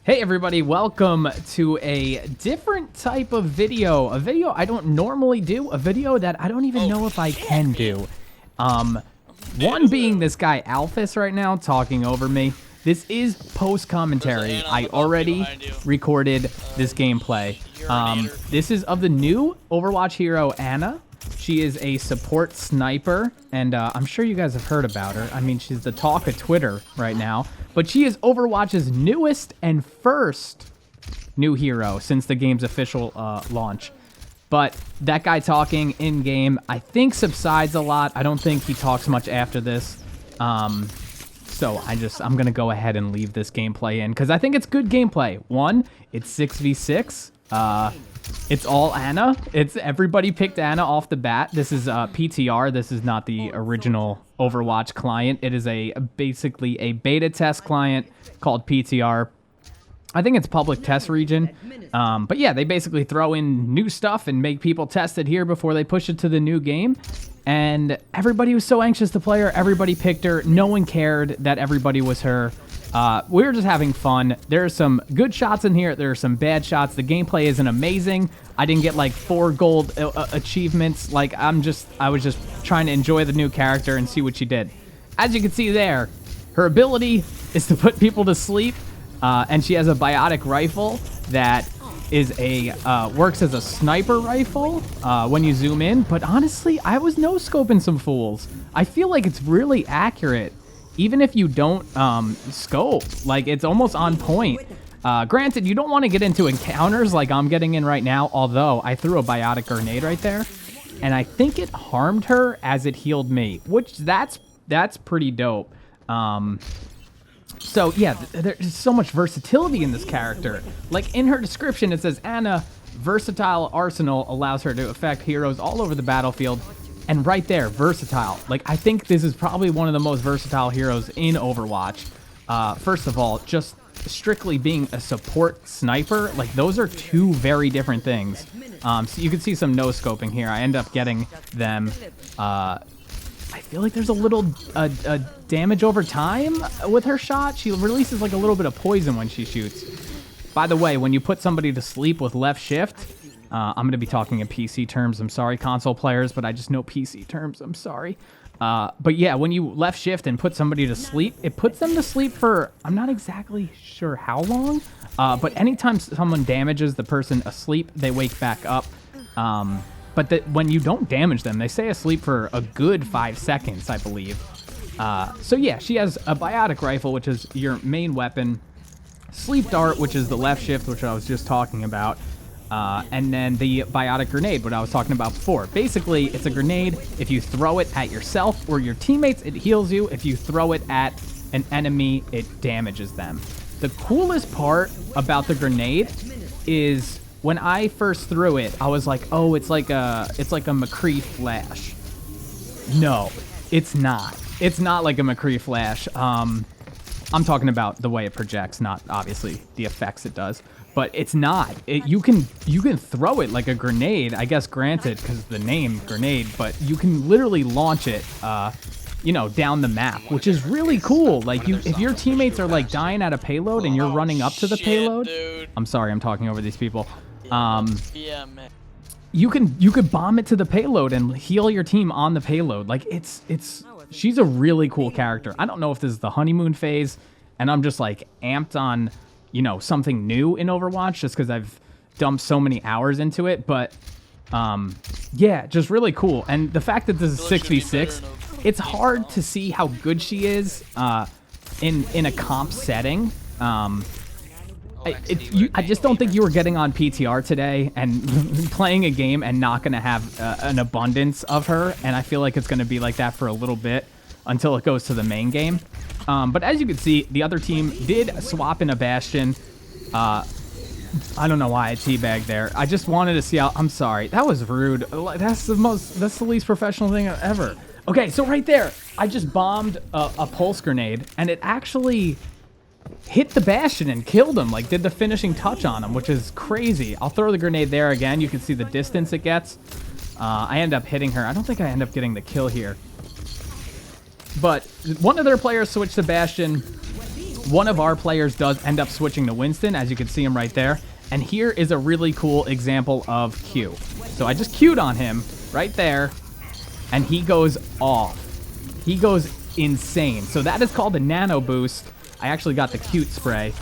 Hey everybody, welcome to a different type of video. A video I don't normally do, a video that I don't even know if I can do. One being this guy Alphys right now talking over me. This is post-commentary. I already recorded this gameplay. This is of the new Overwatch hero, Ana. She is a support sniper, and I'm sure you guys have heard about her. I mean, she's the talk of Twitter right now. But she is Overwatch's newest and first new hero since the game's official launch. But that guy talking in-game, I think, subsides a lot. I don't think he talks much after this. So I'm going to go ahead and leave this gameplay in because I think it's good gameplay. One, it's 6v6. It's all Ana. Everybody picked Ana off the bat. This is PTR. This is not the original Overwatch client. It is basically a beta test client called PTR. I think it's public test region. But yeah, they basically throw in new stuff and make people test it here before they push it to the new game. And everybody was so anxious to play her. Everybody picked her. No one cared that everybody was her. We were just having fun. There are some good shots in here. There are some bad shots. The gameplay isn't amazing. I didn't get like 4 gold achievements. Like I was just trying to enjoy the new character and see what she did. As you can see there, her ability is to put people to sleep. And she has a biotic rifle that is works as a sniper rifle when you zoom in. But honestly, I was no-scoping some fools. I feel like it's really accurate. Even if you don't scope, like it's almost on point. Granted, you don't want to get into encounters like I'm getting in right now, although I threw a biotic grenade right there, and I think it harmed her as it healed me, which that's pretty dope. So yeah, there's so much versatility in this character. Like in her description, it says Ana versatile arsenal allows her to affect heroes all over the battlefield. And right there, versatile. Like, I think this is probably one of the most versatile heroes in Overwatch. First of all, just strictly being a support sniper, like, those are two very different things. So you can see some no-scoping here. I end up getting them. I feel like there's a little damage over time with her shot. She releases, like, a little bit of poison when she shoots. By the way, when you put somebody to sleep with left shift... I'm going to be talking in PC terms. I'm sorry, console players, but I just know PC terms. I'm sorry. But yeah, when you left shift and put somebody to sleep, it puts them to sleep for, I'm not exactly sure how long, but anytime someone damages the person asleep, they wake back up. But when you don't damage them, they stay asleep for a good 5 seconds, I believe. So yeah, she has a biotic rifle, which is your main weapon. Sleep dart, which is the left shift, which I was just talking about. And then the biotic grenade, what I was talking about before. Basically, it's a grenade. If you throw it at yourself or your teammates, it heals you. If you throw it at an enemy, it damages them. The coolest part about the grenade is when I first threw it, I was like, oh, it's like a McCree flash. No, it's not. It's not like a McCree flash. I'm talking about the way it projects, not obviously the effects it does. But it's not. You can throw it like a grenade, I guess, granted, because the name grenade, but you can literally launch it, down the map, which is really cool. Like, if your teammates are, like, dying at a payload and you're running up to the payload... Dude. I'm sorry, I'm talking over these people. Yeah, man. You could bomb it to the payload and heal your team on the payload. Like, she's a really cool character. I don't know if this is the honeymoon phase, and I'm just, like, amped on... something new in Overwatch just because I've dumped so many hours into it. But, yeah, just really cool. And the fact that this is 6v6, it's hard to see how good she is in a comp setting. I just don't think you were getting on PTR today and playing a game and not going to have an abundance of her. And I feel like it's going to be like that for a little bit until it goes to the main game. But as you can see, the other team did swap in a Bastion. I don't know why I teabagged there. I just wanted to see how... I'm sorry. That was rude. That's the least professional thing ever. Okay, so right there, I just bombed a pulse grenade, and it actually hit the Bastion and killed him, like did the finishing touch on him, which is crazy. I'll throw the grenade there again. You can see the distance it gets. I end up hitting her. I don't think I end up getting the kill here. But one of their players switched to Bastion. one of our players does end up switching to Winston, as you can see him right there. And here is a really cool example of Q. So I just Q'd on him right there, and he goes off. He goes insane. So that is called a nano boost. I actually got the cute spray.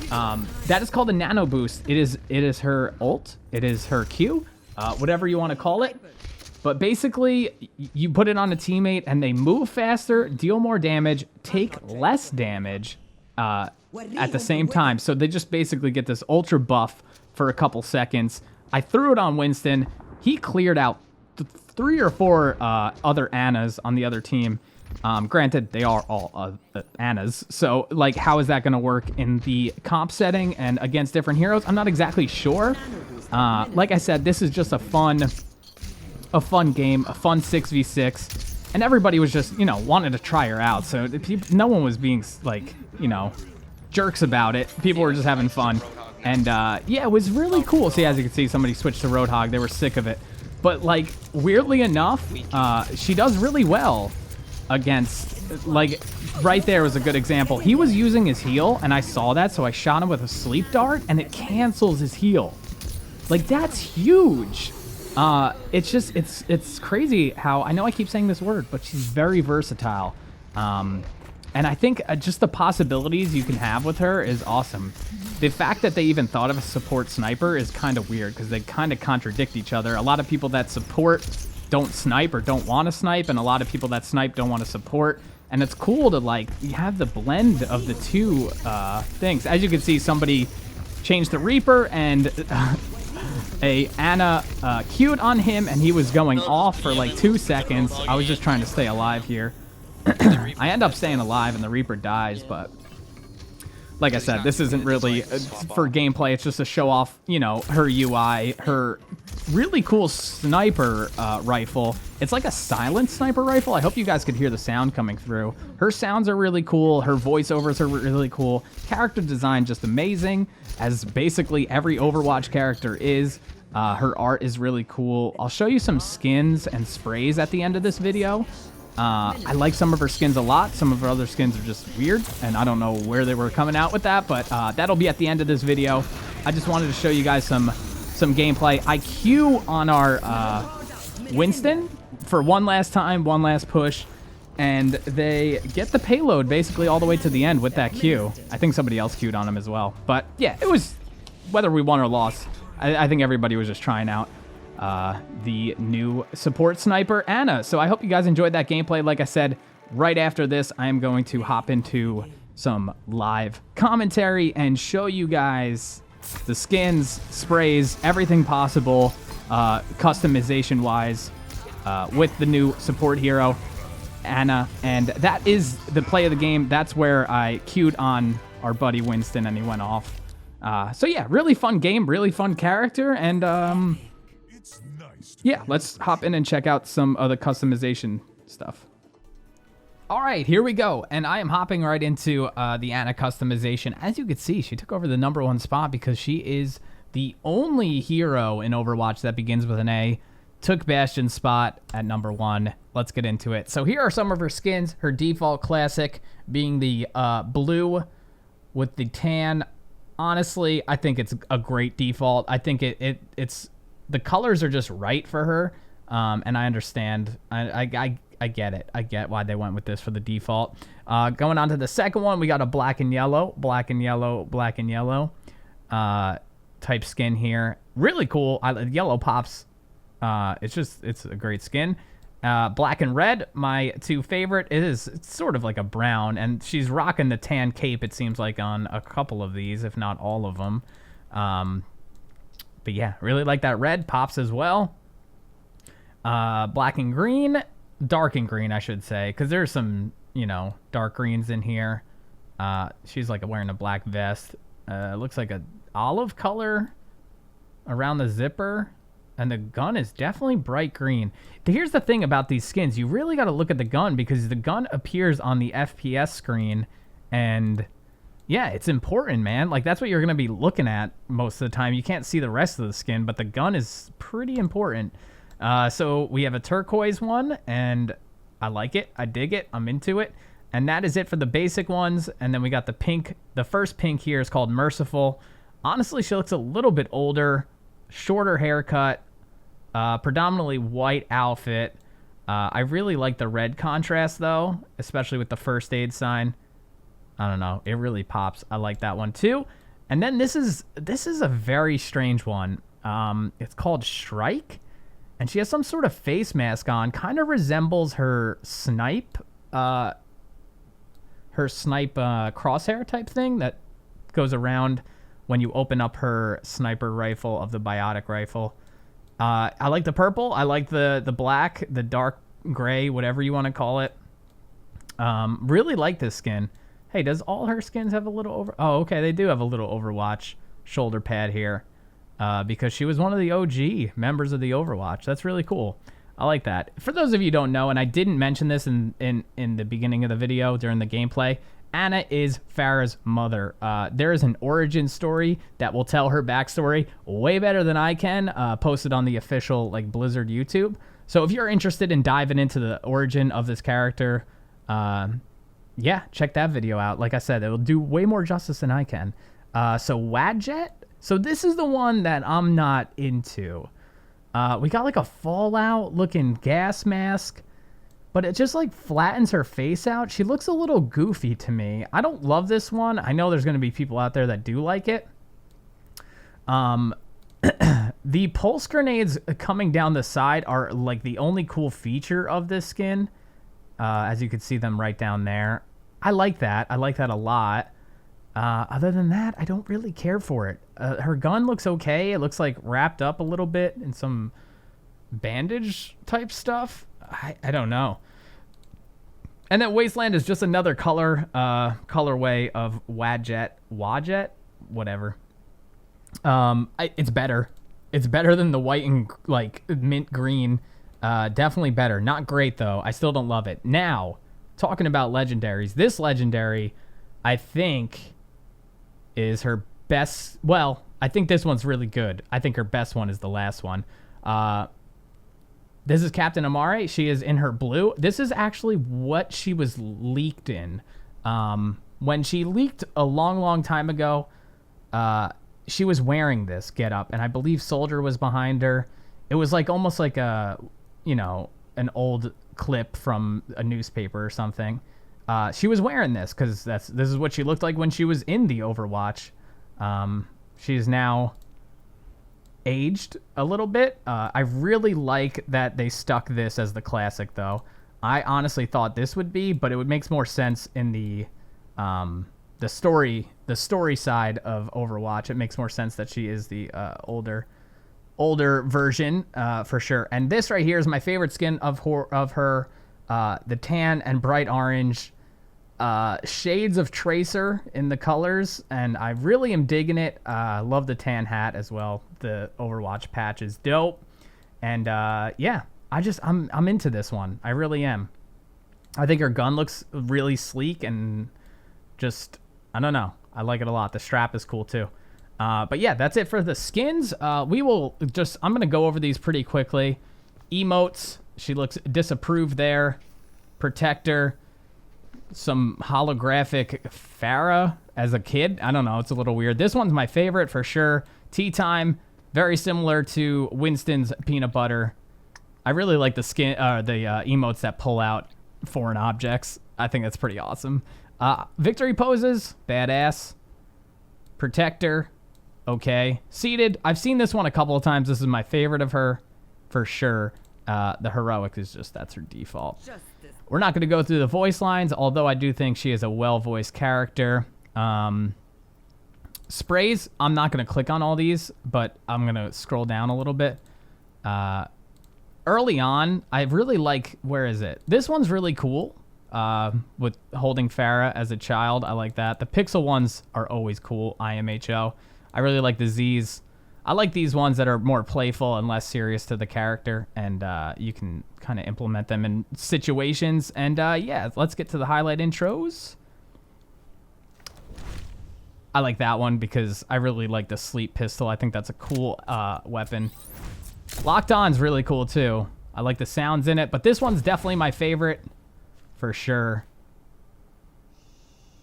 That is called a nano boost. It is her ult. It is her Q, whatever you want to call it. But basically, you put it on a teammate, and they move faster, deal more damage, take less damage at the same time. So they just basically get this ultra buff for a couple seconds. I threw it on Winston. He cleared out 3 or 4 other Annas on the other team. Granted, they are all Annas. So, like, how is that going to work in the comp setting and against different heroes? I'm not exactly sure. Like I said, this is just a fun game, a fun 6v6, and everybody was just, you know, wanted to try her out. So no one was being, like, you know, jerks about it. People were just having fun. And, yeah, it was really cool. See, as you can see, somebody switched to Roadhog. They were sick of it. But, like, weirdly enough, she does really well against, like, right there was a good example. He was using his heal, and I saw that, so I shot him with a sleep dart, and it cancels his heal. Like, that's huge. It's just, it's crazy how, I know I keep saying this word, but she's very versatile. And I think just the possibilities you can have with her is awesome. The fact that they even thought of a support sniper is kind of weird, because they kind of contradict each other. A lot of people that support don't snipe or don't want to snipe, and a lot of people that snipe don't want to support. And it's cool to, like, you have the blend of the two things. As you can see, somebody changed the Reaper, and a Anna Q'd on him, and he was going off for like 2 seconds. I was just trying to stay alive here. I end up staying alive, and the Reaper dies, but like I said, this isn't really for gameplay. It's just to show off, you know, her UI, her really cool sniper rifle. It's like a silent sniper rifle. I hope you guys could hear the sound coming through. Her sounds are really cool. Her voiceovers are really cool. Character design just amazing, as basically every Overwatch character is. Her art is really cool. I'll show you some skins and sprays at the end of this video. I like some of her skins a lot. Some of her other skins are just weird, and I don't know where they were coming out with that, but that'll be at the end of this video. I just wanted to show you guys some gameplay. I Q on our Winston for one last time, one last push, and they get the payload basically all the way to the end with that Q. I think somebody else Q'd on him as well. But yeah, it was, whether we won or lost, I think everybody was just trying out the new support sniper, Anna. So I hope you guys enjoyed that gameplay. Like I said, right after this, I am going to hop into some live commentary and show you guys the skins, sprays, everything possible, customization-wise, with the new support hero, Anna. And that is the play of the game. That's where I Q'd on our buddy Winston, and he went off. So yeah, really fun game, really fun character, and yeah, let's hop in and check out some of the customization stuff. All right, here we go, and I am hopping right into the Anna customization. As you can see, she took over the #1 spot because she is the only hero in Overwatch that begins with an A. Took Bastion's spot at #1. Let's get into it. So here are some of her skins. Her default classic being the blue with the tan. Honestly, I think it's a great default. I think it's the colors are just right for her, and I understand. I get it. I get why they went with this for the default. Going on to the second one, we got a black and yellow, black and yellow, black and yellow type skin here. Really cool. Yellow pops. It's a great skin. Black and red, my two favorite. It's sort of like a brown, and she's rocking the tan cape, it seems like, on a couple of these, if not all of them. But yeah, really like that red. Pops as well. Black and green, dark and green, I should say, because there's some, you know, dark greens in here. She's like wearing a black vest. Looks like a olive color around the zipper. And the gun is definitely bright green. Here's the thing about these skins. You really got to look at the gun, because the gun appears on the FPS screen. And yeah, it's important, man. Like, that's what you're going to be looking at most of the time. You can't see the rest of the skin, but the gun is pretty important. So we have a turquoise one, and I like it. I dig it. I'm into it. And that is it for the basic ones. And then we got the pink. The first pink here is called Merciful. Honestly, she looks a little bit older, shorter haircut, predominantly white outfit. I really like the red contrast, though, especially with the first aid sign. I don't know. It really pops. I like that one, too. And then this is a very strange one. It's called Shrike. And she has some sort of face mask on. Kind of resembles her snipe crosshair type thing that goes around when you open up her sniper rifle of the biotic rifle. I like the purple. I like the black, the dark gray, whatever you want to call it. Really like this skin. Hey, does all her skins have a little Oh, okay, they do have a little Overwatch shoulder pad here. Because she was one of the OG members of the Overwatch. That's really cool. I like that. For those of you who don't know, and I didn't mention this in the beginning of the video during the gameplay, Anna is Farah's mother. There is an origin story that will tell her backstory way better than I can, posted on the official Blizzard YouTube. So if you're interested in diving into the origin of this character, yeah, check that video out. Like I said, it will do way more justice than I can. So Wadjet. So this is the one that I'm not into. We got a Fallout looking gas mask, but it just flattens her face out. She looks a little goofy to me. I don't love this one. I know there's going to be people out there that do like it. The pulse grenades coming down the side are the only cool feature of this skin. As you can see them right down there. I like that. I like that a lot. Other than that, I don't really care for it. Her gun looks okay. It looks wrapped up a little bit in some bandage type stuff. I don't know. And then Wasteland is just another colorway of Wadjet, whatever. It's better. It's better than the white and mint green. Definitely better. Not great though. I still don't love it. Now, talking about legendaries, this legendary, I think, is her best. Well, I think this one's really good. I think her best one is the last one. This is Captain Amare. She is in her blue. This is actually what she was leaked in. When she leaked a long time ago, she was wearing this getup, and I believe Soldier was behind her. It was almost like a, an old clip from a newspaper or something. She was wearing this because this is what she looked like when she was in the Overwatch. She's now aged a little bit. I really like that they stuck this as the classic, though. I honestly thought this would be, but it makes more sense in the story side of Overwatch. It makes more sense that she is the older version for sure. And this right here is my favorite skin of her. The tan and bright orange. Shades of Tracer in the colors, and I really am digging it. Love the tan hat as well. The Overwatch patch is dope, and yeah, I'm into this one. I really am. I think her gun looks really sleek and just, I don't know, I like it a lot. The strap is cool too. But yeah, that's it for the skins. I'm gonna go over these pretty quickly. Emotes, she looks disapproved there. Protector. Some holographic Farah as a kid. I don't know. It's a little weird. This one's my favorite for sure. Tea Time. Very similar to Winston's Peanut Butter. I really like the emotes that pull out foreign objects. I think that's pretty awesome. Victory Poses. Badass. Protector. Okay. Seated. I've seen this one a couple of times. This is my favorite of her for sure. The Heroic is that's her default. We're not going to go through the voice lines, although I do think she is a well-voiced character. Sprays, I'm not going to click on all these, but I'm going to scroll down a little bit. Early on, I really like, where is it? This one's really cool with holding Farah as a child. I like that. The pixel ones are always cool, IMHO. I really like the Zs. I like these ones that are more playful and less serious to the character, and you can kind of implement them in situations. And yeah, let's get to the highlight intros. I like that one because I really like the sleep pistol. I think that's a cool weapon. Locked On's really cool too. I like the sounds in it, but this one's definitely my favorite for sure.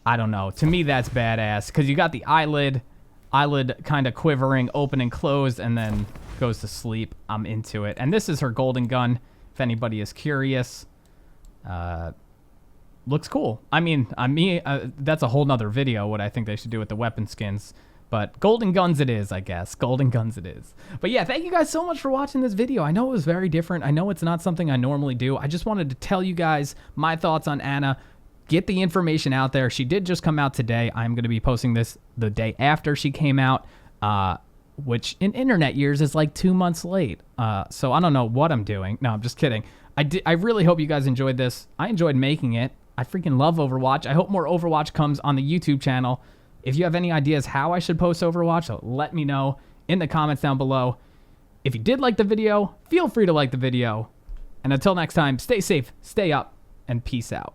I don't know. To me, that's badass because you got the eyelid kind of quivering, open and closed, and then goes to sleep. I'm into it. And this is her golden gun, if anybody is curious. Looks cool. I mean, that's a whole nother video, what I think they should do with the weapon skins. But golden guns it is, I guess. Golden guns it is. But yeah, thank you guys so much for watching this video. I know it was very different. I know it's not something I normally do. I just wanted to tell you guys my thoughts on Anna. Get the information out there. She did just come out today. I'm going to be posting this the day after she came out, which in internet years is like 2 months late. So I don't know what I'm doing. No, I'm just kidding. I really hope you guys enjoyed this. I enjoyed making it. I freaking love Overwatch. I hope more Overwatch comes on the YouTube channel. If you have any ideas how I should post Overwatch, let me know in the comments down below. If you did like the video, feel free to like the video. And until next time, stay safe, stay up, and peace out.